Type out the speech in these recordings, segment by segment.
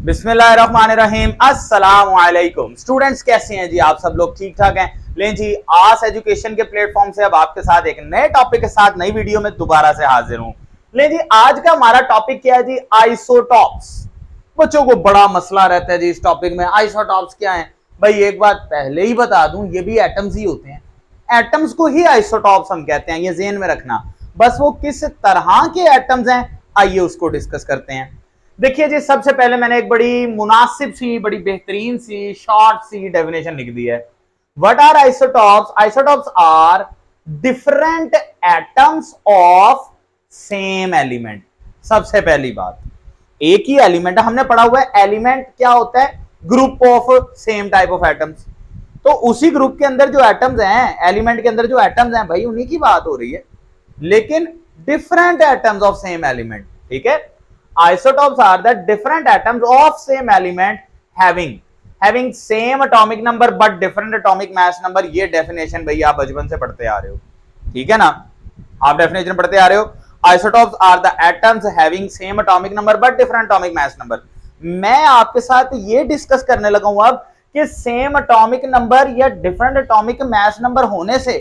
बिस्मिल्लाहिर्रहमानिर्रहीम। अस्सलाम वालेकुम स्टूडेंट्स, कैसे हैं जी आप सब लोग? ठीक ठाक हैं? लें जी, आस एजुकेशन के प्लेटफॉर्म से अब आपके साथ एक नए टॉपिक के साथ नई वीडियो में दोबारा से हाजिर हूं। लें जी, आज का हमारा टॉपिक क्या है जी? आइसोटॉप्स। बच्चों को बड़ा मसला रहता है जी इस टॉपिक में, आइसोटॉप्स क्या है भाई? एक बात पहले ही बता दूं, ये भी एटम्स ही होते हैं। एटम्स को ही आइसोटॉप्स हम कहते हैं, ये ज़हन में रखना। बस वो किस तरह के एटम्स हैं, आइए उसको डिस्कस करते हैं। देखिए जी, सबसे पहले मैंने एक बड़ी मुनासिब सी, बड़ी बेहतरीन सी, शॉर्ट सी डेफिनेशन लिख दी है। What are isotopes? Isotopes are different atoms of same element. सबसे पहली बात, एक ही एलिमेंट है, हमने पढ़ा हुआ है एलिमेंट क्या होता है? Group of same type of atoms. तो उसी ग्रुप के अंदर जो एटम्स हैं, एलिमेंट के अंदर जो एटम्स हैं भाई, उन्हीं की बात हो रही है, लेकिन different atoms of same element. ठीक है, isotopes are the different atoms of same element having same atomic number but different atomic mass number। ये डेफिनेशन भाई आप बचपन से पढ़ते आ रहे हो, ठीक है ना? आप डेफिनेशन पढ़ते आ रहे हो। isotopes are the atoms having same atomic number but different atomic mass number। मैं आपके साथ ये डिस्कस करने लगा हूं अब कि सेम एटॉमिक नंबर या डिफरेंट एटॉमिक मास नंबर होने से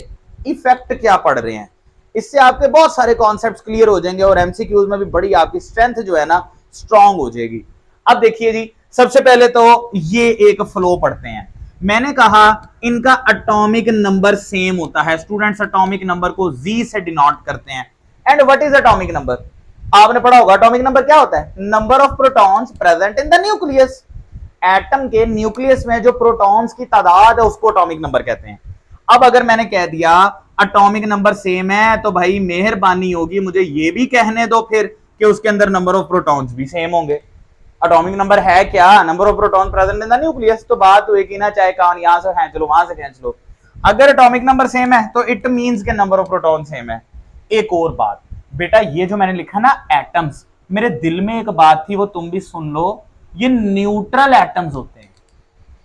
इफेक्ट क्या पड़ रहे हैं। इससे आपके बहुत सारे कॉन्सेप्ट्स क्लियर हो जाएंगे और एमसीक्यूज में भी बड़ी आपकी स्ट्रेंथ जो है ना स्ट्रांग हो जाएगी। अब देखिए जी, सबसे पहले तो ये एक फ्लो पढ़ते हैं। मैंने कहा इनका एटॉमिक नंबर सेम होता है। स्टूडेंट्स, एटॉमिक नंबर को जी से डिनोट करते हैं। And what is atomic number? आपने पढ़ा होगा एटॉमिक नंबर क्या होता है? Number of protons present in the nucleus. Atom के न्यूक्लियस में जो प्रोटॉन्स की तादाद है उसको एटॉमिक नंबर कहते हैं। अब अगर मैंने कह दिया एटॉमिक नंबर सेम है, तो भाई मेहरबानी होगी मुझे ये भी कहने दो फिर कि उसके अंदर नंबर ऑफ प्रोटॉन्स भी सेम होंगे। एटॉमिक नंबर है क्या? Number of proton present in the nucleus. तो बात हुई कि ना, चाहे कान यहां से खींच लो, वहां से खींच लो, अगर एटॉमिक नंबर सेम है तो इट मींस के नंबर ऑफ प्रोटॉन सेम है। एक और बात बेटा, ये जो मैंने लिखा ना एटम्स, मेरे दिल में एक बात थी वो तुम भी सुन लो, ये न्यूट्रल एटम्स होते हैं,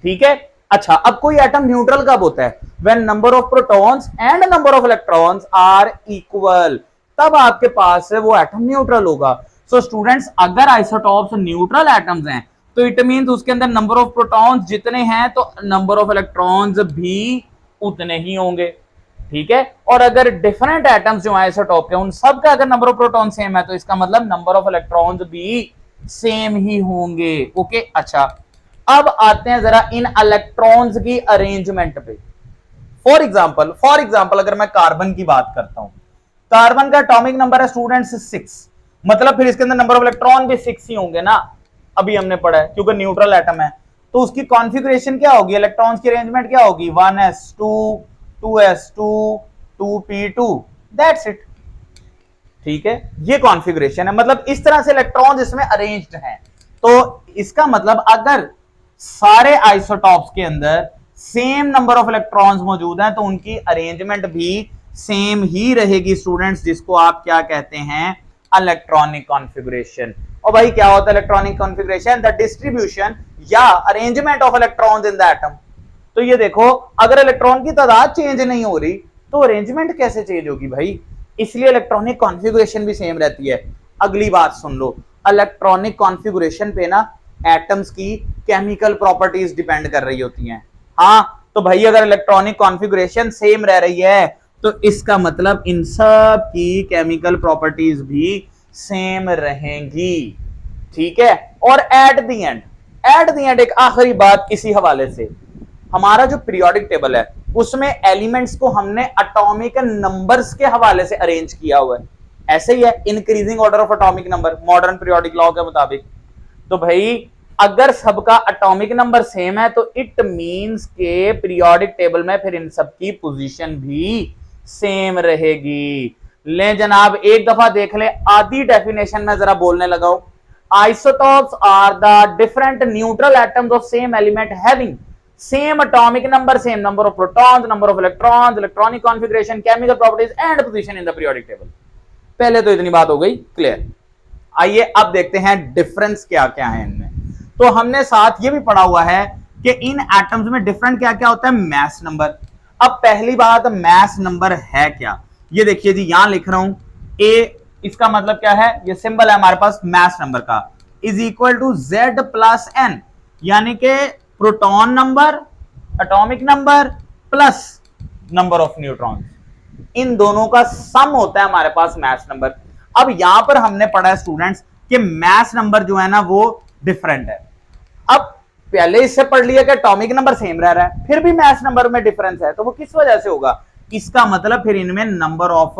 ठीक है? अच्छा, अब कोई एटम न्यूट्रल कब होता है? When number of protons and number of electrons are equal, तब आपके पास वो एटम न्यूट्रल होगा। सो स्टूडेंट्स, अगर आइसोटॉप्स न्यूट्रल एटम्स हैं तो इट मींस उसके अंदर नंबर ऑफ प्रोटॉन्स जितने हैं तो नंबर ऑफ इलेक्ट्रॉन्स भी उतने ही होंगे, ठीक है? और अगर डिफरेंट एटम्स जो आइसोटॉप के, उन सब का अगर नंबर ऑफ प्रोटॉन सेम है तो इसका मतलब नंबर ऑफ इलेक्ट्रॉन्स भी सेम ही होंगे। ओके, अच्छा, अब आते हैं जरा इन इलेक्ट्रॉन्स की अरेंजमेंट पे। फॉर एग्जांपल अगर मैं कार्बन की बात करता हूं, कार्बन का एटॉमिक नंबर है स्टूडेंट्स 6, मतलब फिर इसके अंदर नंबर ऑफ इलेक्ट्रॉन भी 6 ही होंगे ना, अभी हमने पढ़ा है, क्योंकि न्यूट्रल एटम है। तो उसकी कॉन्फ़िगरेशन क्या होगी? इलेक्ट्रॉन्स की अरेंजमेंट क्या होगी? 1s2 2s2 2p2, that's it, ठीक है? ये कॉन्फ़िगरेशन है, मतलब इस तरह से इलेक्ट्रॉन्स इसमें अरेंज्ड हैं। तो इसका मतलब अगर सारे आइसोटॉप्स के अंदर सेम नंबर ऑफ इलेक्ट्रॉन्स मौजूद हैं तो उनकी अरेंजमेंट भी सेम ही रहेगी स्टूडेंट्स, जिसको आप क्या कहते हैं? Electronic configuration. और भाई क्या होता है इलेक्ट्रॉनिक कॉन्फ़िगरेशन? द डिस्ट्रीब्यूशन या arrangement of electrons in the atom. तो ये देखो, अगर इलेक्ट्रॉन की तादाद चेंज नहीं हो रही तो अरेंजमेंट कैसे चेंज होगी भाई? इसलिए इलेक्ट्रॉनिक कॉन्फ़िगरेशन भी सेम रहती है। अगली बात सुन लो, इलेक्ट्रॉनिक कॉन्फ़िगरेशन पे ना एटम्स की केमिकल प्रॉपर्टीज डिपेंड कर रही होती हैं। हाँ, तो भाई अगर इलेक्ट्रॉनिक कॉन्फ़िगरेशन सेम रह रही है तो इसका मतलब इन सब की केमिकल प्रॉपर्टीज भी सेम रहेंगी, ठीक है? और एट द एंड एक आखिरी बात इसी हवाले से, हमारा जो पीरियोडिक टेबल है उसमें एलिमेंट्स को हमने एटॉमिक नंबर्स के हवाले से अरेंज किया हुआ है। ऐसे ही है increasing order of atomic number modern periodic law के मुताबिक। तो भाई अगर सबका एटॉमिक नंबर सेम है तो इट मींस के पीरियोडिक टेबल में फिर इन सबकी पोजीशन भी सेम रहेगी। ले जनाब, एक दफा देख ले, आधी डेफिनेशन में जरा बोलने लगा हूं। Isotopes are the different neutral atoms of same element having same atomic number, same number of protons, number of electrons, electronic configuration, chemical properties and position in the periodic table. पहले तो इतनी बात हो गई क्लियर। आइए अब देखते हैं डिफरेंस क्या क्या है इनमें। तो हमने साथ ये भी पढ़ा हुआ है कि इन एटम्स में डिफरेंट क्या क्या होता है? Mass number. अब पहली बात, मास नंबर है क्या? ये देखिए जी, यहां लिख रहा हूं ए, इसका मतलब क्या है? ये सिंबल है हमारे पास मास नंबर का। Is equal to Z plus N, यानी कि proton number, atomic number plus number of neutrons, इन दोनों का सम होता है हमारे पास मास नंबर। अब यहां पर हमने पढ़ा है स्टूडेंट्स कि मास नंबर जो है ना वो डिफरेंट है। अब पहले इससे पढ़ लिया कि एटॉमिक नंबर सेम रह रहा है, फिर भी मास नंबर में डिफरेंस है, तो वो किस वजह से होगा? इसका मतलब फिर इनमें नंबर ऑफ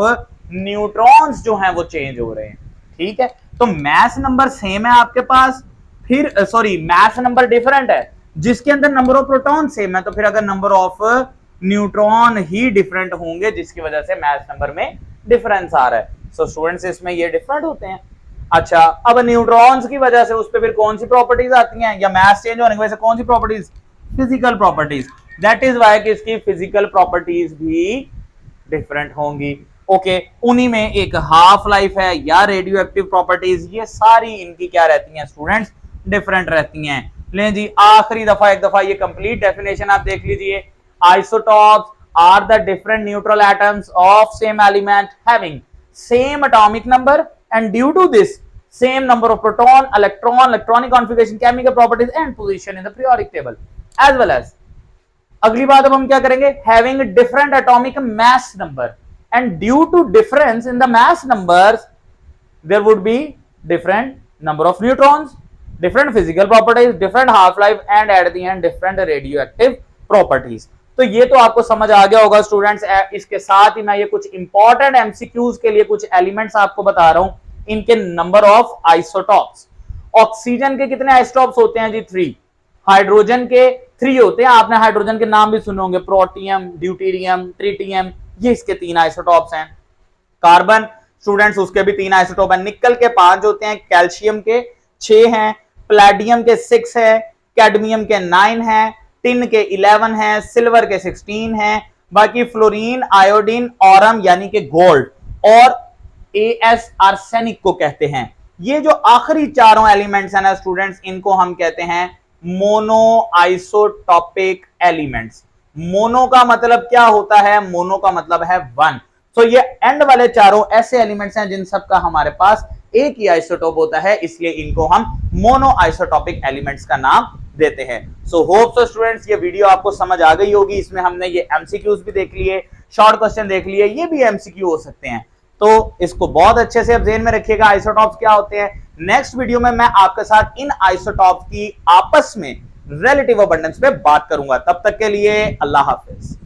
न्यूट्रॉन्स जो हैं वो चेंज हो रहे हैं। ठीक है, तो मास नंबर सेम है आपके पास, फिर सॉरी मास नंबर डिफरेंट है जिसके अंदर नंबर ऑफ प्रोटॉन सेम है, तो फिर अगर number of neutron he different होंगे जिसकी वजह से मास नंबर में डिफरेंस आ रहा है। सो स्टूडेंट्स इसमें ये डिफरेंट होते हैं। अच्छा, अब न्यूट्रॉन्स की वजह से उस पर फिर कौन सी प्रॉपर्टीज आती हैं, या मास चेंज होने की वजह से कौन सी properties? Physical properties. That is why कि इसकी फिजिकल प्रॉपर्टीज भी डिफरेंट होंगी। ओके, उन्हीं में एक हाफ लाइफ है या रेडियो एक्टिव प्रॉपर्टीज, ये सारी इनकी क्या रहती हैं स्टूडेंट्स? डिफरेंट रहती हैं। लें जी आखिरी दफा एक दफा ये कंप्लीट डेफिनेशन आप देख लीजिए। Isotopes are the different neutral atoms of same element having same atomic number and due to this same number of proton, electron, electronic configuration, chemical properties and position in the periodic table, as well as अगली बात अब हम क्या करेंगे? having different atomic mass number and due to difference in the mass numbers there would be different number of neutrons, different physical properties, different half life and at the end different radioactive properties। तो ये तो आपको समझ आ गया होगा students. इसके साथ ही मैं ये कुछ इंपॉर्टेंट एमसीक्यूज के लिए कुछ एलिमेंट्स आपको बता रहा हूं, इनके नंबर ऑफ आइसोटॉप्स। ऑक्सीजन के कितने आइसोटॉप्स होते हैं जी? 3। हाइड्रोजन के 3 होते हैं। आपने हाइड्रोजन के नाम भी सुने होंगे, प्रोटियम, ड्यूटेरियम, ट्रिटियम, ये इसके 3 आइसोटॉप्स हैं। कार्बन स्टूडेंट्स उसके भी 3 आइसोटॉप हैं। निकल के 5 होते हैं, कैल्शियम के 6 हैं, प्लेडियम के 6 है, कैडमियम के 9 हैं, टिन के 11 हैं, सिल्वर के 16 हैं, बाकी फ्लोरीन, आयोडीन, ऑरम यानी कि गोल्ड और एस आर्सेनिक को कहते हैं। ये जो आखिरी चारों एलिमेंट्स हैं ना स्टूडेंट्स, इनको हम कहते हैं मोनो आइसोटॉपिक एलिमेंट्स। मोनो का मतलब क्या होता है? मोनो का मतलब है 1। तो ये एंड वाले चारों ऐसे एलिमेंट्स हैं जिन सब का हमारे पास एक ही आइसोटोप होता है, इसलिए इनको हम मोनो आइसोटॉपिक एलिमेंट्स का नाम देते हैं। सो होप सो स्टूडेंट्स ये वीडियो आपको समझ आ गई होगी। इसमें हमने ये एमसीक्यूज भी देख लिए, शॉर्ट क्वेश्चन देख लिए, ये भी एमसीक्यू हो सकते हैं, तो इसको बहुत अच्छे से अब ध्यान में रखिएगा आइसोटॉप्स क्या होते हैं। नेक्स्ट वीडियो में मैं आपके साथ इन आइसोटॉप्स की आपस में रिलेटिव अबंडेंस पे बात करूंगा। तब तक के लिए अल्लाह हाफिज।